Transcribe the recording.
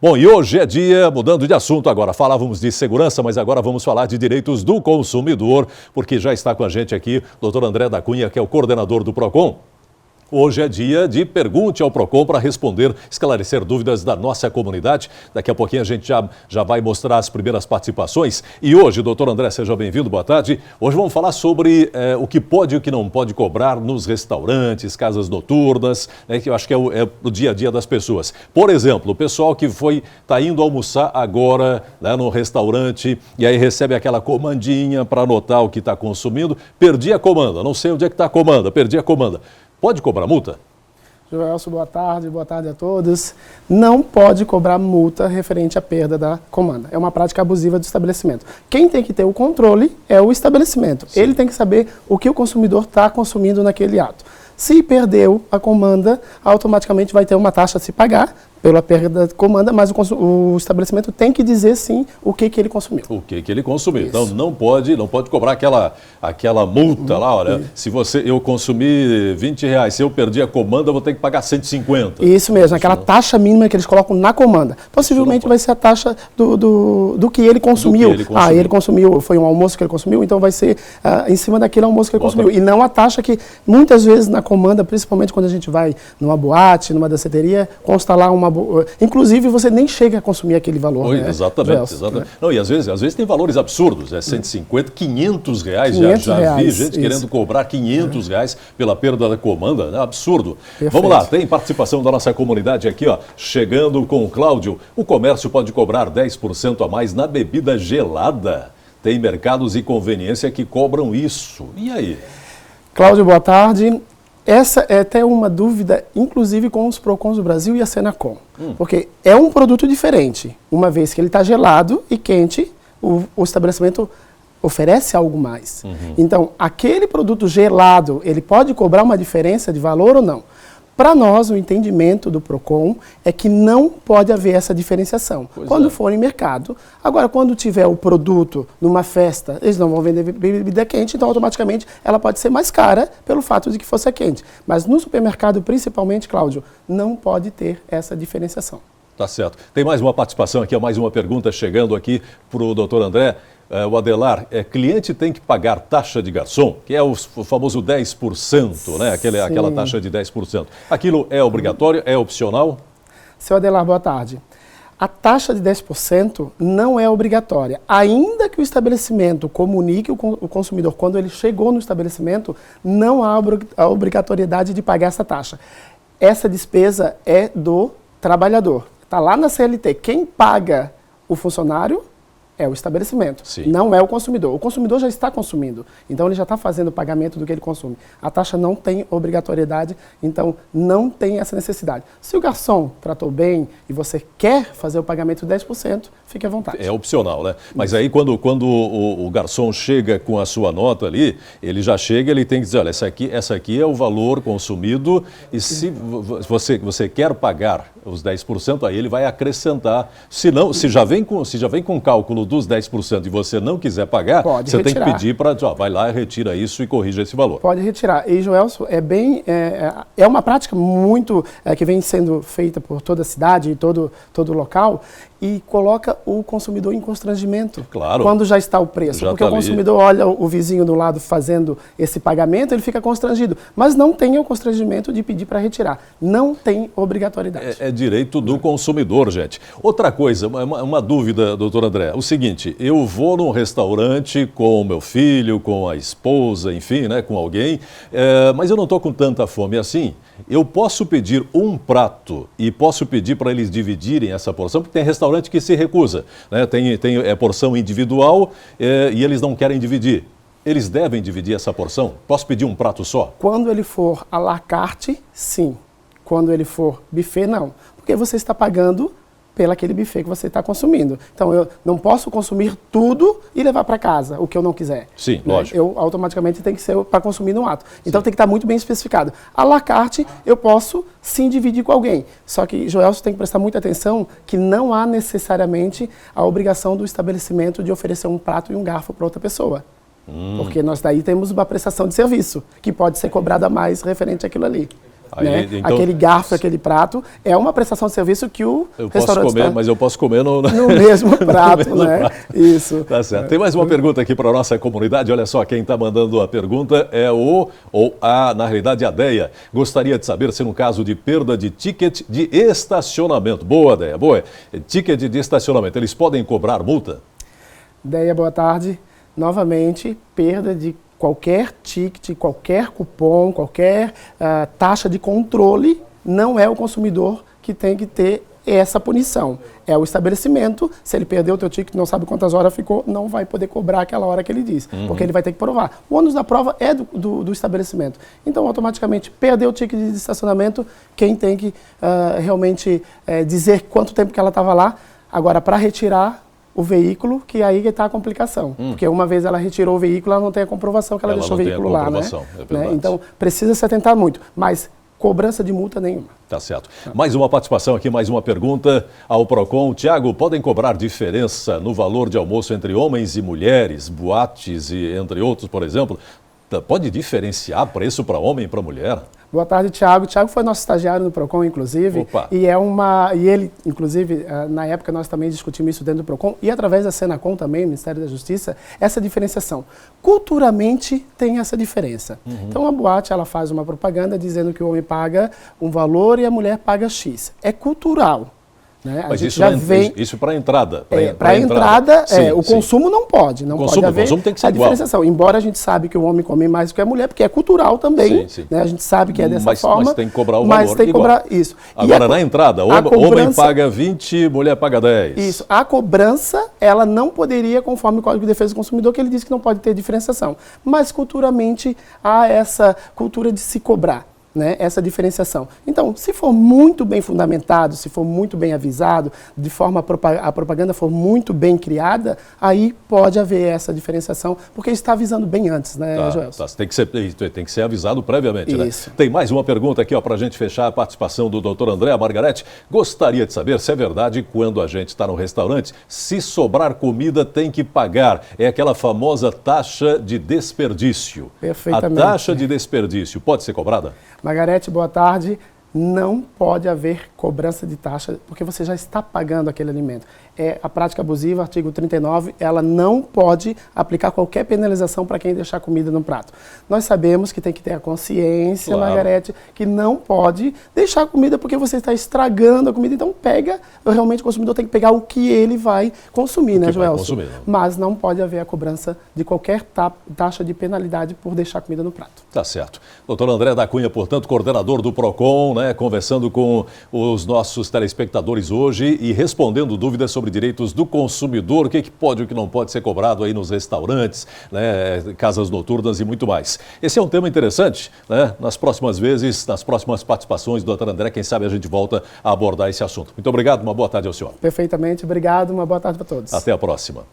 Bom, e hoje é dia, mudando de assunto agora, falávamos de segurança, mas agora vamos falar de direitos do consumidor, porque já está com a gente aqui o Dr. André da Cunha, que é o coordenador do PROCON. Hoje é dia de Pergunte ao PROCON para responder, esclarecer dúvidas da nossa comunidade. Daqui a pouquinho a gente já vai mostrar as primeiras participações. E hoje, doutor André, seja bem-vindo, boa tarde. Hoje vamos falar sobre o que pode e o que não pode cobrar nos restaurantes, casas noturnas, né, que eu acho que é o dia a dia das pessoas. Por exemplo, o pessoal que está indo almoçar agora, né, no restaurante e aí recebe aquela comandinha para anotar o que está consumindo. Perdi a comanda, não sei onde é que está a comanda, perdi a comanda. Pode cobrar multa? Joelson, boa tarde a todos. Não pode cobrar multa referente à perda da comanda. É uma prática abusiva do estabelecimento. Quem tem que ter o controle é o estabelecimento. Sim. Ele tem que saber o que o consumidor está consumindo naquele ato. Se perdeu a comanda, automaticamente vai ter uma taxa a se pagar pela perda da comanda, mas o estabelecimento tem que dizer sim o que ele consumiu. O que ele consumiu. Isso. Então não pode cobrar aquela multa lá, olha, se eu consumi R$20, se eu perdi a comanda, eu vou ter que pagar 150. Isso mesmo, aquela taxa mínima que eles colocam na comanda. Possivelmente vai ser a taxa do que ele consumiu. Ele consumiu, foi um almoço que ele consumiu, então vai ser em cima daquele almoço que ele consumiu. E não a taxa que muitas vezes na comanda, principalmente quando a gente vai numa boate, numa danceteria, consta lá inclusive, você nem chega a consumir aquele valor. Né? Exatamente. Não, e às vezes tem valores absurdos, 150, R$500. Já vi gente querendo cobrar R$500 pela perda da comanda, né? Absurdo. Perfeito. Vamos lá, tem participação da nossa comunidade aqui, ó, chegando com o Cláudio. O comércio pode cobrar 10% a mais na bebida gelada. Tem mercados e conveniência que cobram isso. E aí? Cláudio, boa tarde. Essa é até uma dúvida, inclusive com os PROCONs do Brasil e a Senacom. Porque é um produto diferente. Uma vez que ele está gelado e quente, o estabelecimento oferece algo mais. Então, aquele produto gelado, ele pode cobrar uma diferença de valor ou não? Para nós, o entendimento do PROCON é que não pode haver essa diferenciação. Quando for em mercado. Agora, quando tiver o produto numa festa, eles não vão vender bebida quente, então automaticamente ela pode ser mais cara pelo fato de que fosse quente. Mas no supermercado, principalmente, Cláudio, não pode ter essa diferenciação. Tá certo. Tem mais uma participação aqui, mais uma pergunta chegando aqui para o doutor André. O Adelar, cliente tem que pagar taxa de garçom, que é o famoso 10%, né? Aquela taxa de 10%. Aquilo é obrigatório, é opcional? Seu Adelar, boa tarde. A taxa de 10% não é obrigatória. Ainda que o estabelecimento comunique o consumidor quando ele chegou no estabelecimento, não há a obrigatoriedade de pagar essa taxa. Essa despesa é do trabalhador. Está lá na CLT. Quem paga o funcionário é o estabelecimento, não é o consumidor. O consumidor já está consumindo, então ele já está fazendo o pagamento do que ele consome. A taxa não tem obrigatoriedade, então não tem essa necessidade. Se o garçom tratou bem e você quer fazer o pagamento de 10%, fique à vontade. É opcional, né? Mas aí quando o garçom chega com a sua nota ali, ele já chega, ele tem que dizer, olha, essa aqui é o valor consumido e se você quer pagar os 10%, aí ele vai acrescentar. Se já vem com cálculo dos 10% e você não quiser pagar, você tem que pedir para, vai lá, retira isso e corrija esse valor. Pode retirar. E, Joelson, é uma prática muito que vem sendo feita por toda a cidade e todo local e coloca o consumidor em constrangimento. Claro. Quando já está o preço. Porque o consumidor olha o vizinho do lado fazendo esse pagamento, ele fica constrangido. Mas não tem o constrangimento de pedir para retirar. Não tem obrigatoriedade. É direito do consumidor, gente. Outra coisa, uma dúvida, doutor André. O seguinte, eu vou num restaurante com o meu filho, com a esposa, enfim, né, com alguém, mas eu não estou com tanta fome assim. Eu posso pedir um prato e posso pedir para eles dividirem essa porção, porque tem restaurante que se recusa, né? Tem porção individual e eles não querem dividir. Eles devem dividir essa porção? Posso pedir um prato só? Quando ele for à la carte, sim. Quando ele for buffet, não. Porque você está pagando pelaquele buffet que você está consumindo. Então, eu não posso consumir tudo e levar para casa, o que eu não quiser. Sim, lógico. Eu automaticamente tem que ser para consumir no ato. Então, tem que estar muito bem especificado. À la carte, eu posso sim dividir com alguém. Só que, Joelson, tem que prestar muita atenção que não há necessariamente a obrigação do estabelecimento de oferecer um prato e um garfo para outra pessoa. Porque nós daí temos uma prestação de serviço, que pode ser cobrada a mais referente àquilo ali. né? Então, aquele garfo, aquele prato, é uma prestação de serviço que o restaurante posso comer, mas eu posso comer no mesmo prato, no mesmo né? prato. Isso. Tá certo. Tem mais uma pergunta aqui para a nossa comunidade. Olha só, quem está mandando a pergunta é na realidade, a Deia. Gostaria de saber se no caso de perda de ticket de estacionamento. Boa, Deia, boa. Ticket de estacionamento, eles podem cobrar multa? Deia, boa tarde. Novamente, perda de qualquer ticket, qualquer cupom, qualquer taxa de controle, não é o consumidor que tem que ter essa punição. É o estabelecimento, se ele perdeu o teu ticket, não sabe quantas horas ficou, não vai poder cobrar aquela hora que ele diz, porque ele vai ter que provar. O ônus da prova é do estabelecimento. Então, automaticamente, perdeu o ticket de estacionamento, quem tem que realmente dizer quanto tempo que ela estava lá. Agora, para retirar o veículo, que aí que está a complicação. Porque uma vez ela retirou o veículo, ela não tem a comprovação que ela deixou o veículo lá, né? Então, precisa se atentar muito. Mas cobrança de multa nenhuma. Tá certo. Mais uma participação aqui, mais uma pergunta ao PROCON. Tiago, podem cobrar diferença no valor de almoço entre homens e mulheres, boates e entre outros, por exemplo? Pode diferenciar preço para homem e para mulher? Boa tarde, Tiago. Tiago foi nosso estagiário no PROCON, inclusive. Opa. E ele, inclusive, na época nós também discutimos isso dentro do PROCON e através da Senacom também, Ministério da Justiça, essa diferenciação. Culturalmente tem essa diferença. Então a boate ela faz uma propaganda dizendo que o homem paga um valor e a mulher paga X. É cultural. Né? Mas isso já vem... Isso para a entrada. Para a entrada, o consumo não pode. Não pode haver o consumo tem que ser a diferenciação. Embora a gente sabe que o homem come mais do que a mulher, porque é cultural também. Né? A gente sabe que é dessa forma. Mas tem que cobrar o valor. Mas tem que cobrar isso. Agora, na entrada, homem paga 20, mulher paga 10. Isso. A cobrança, ela não poderia, conforme o Código de Defesa do Consumidor, que ele diz que não pode ter diferenciação. Mas, culturalmente, há essa cultura de se cobrar. Né, essa diferenciação. Então, se for muito bem fundamentado, se for muito bem avisado, de forma a propaganda for muito bem criada, aí pode haver essa diferenciação, porque está avisando bem antes, né, Joelson? Tem que ser avisado previamente, Isso. Né? Tem mais uma pergunta aqui para a gente fechar a participação do Dr. André. A Margarete gostaria de saber se é verdade quando a gente está no restaurante, se sobrar comida tem que pagar. É aquela famosa taxa de desperdício. Perfeitamente. A taxa de desperdício pode ser cobrada? Margarete, boa tarde. Não pode haver cobrança de taxa, porque você já está pagando aquele alimento. É a prática abusiva, artigo 39, ela não pode aplicar qualquer penalização para quem deixar comida no prato. Nós sabemos que tem que ter a consciência, claro, Margarete, que não pode deixar a comida porque você está estragando a comida. Então realmente o consumidor tem que pegar o que ele vai consumir, né, Joelson? Mas não pode haver a cobrança de qualquer taxa de penalidade por deixar a comida no prato. Tá certo. Doutor André da Cunha, portanto, coordenador do PROCON, né, conversando com os nossos telespectadores hoje e respondendo dúvidas sobre direitos do consumidor, o que pode e o que não pode ser cobrado aí nos restaurantes, né, casas noturnas e muito mais. Esse é um tema interessante, né? Nas próximas vezes, nas próximas participações do Dr. André, quem sabe a gente volta a abordar esse assunto. Muito obrigado, uma boa tarde ao senhor. Perfeitamente, obrigado, uma boa tarde para todos. Até a próxima.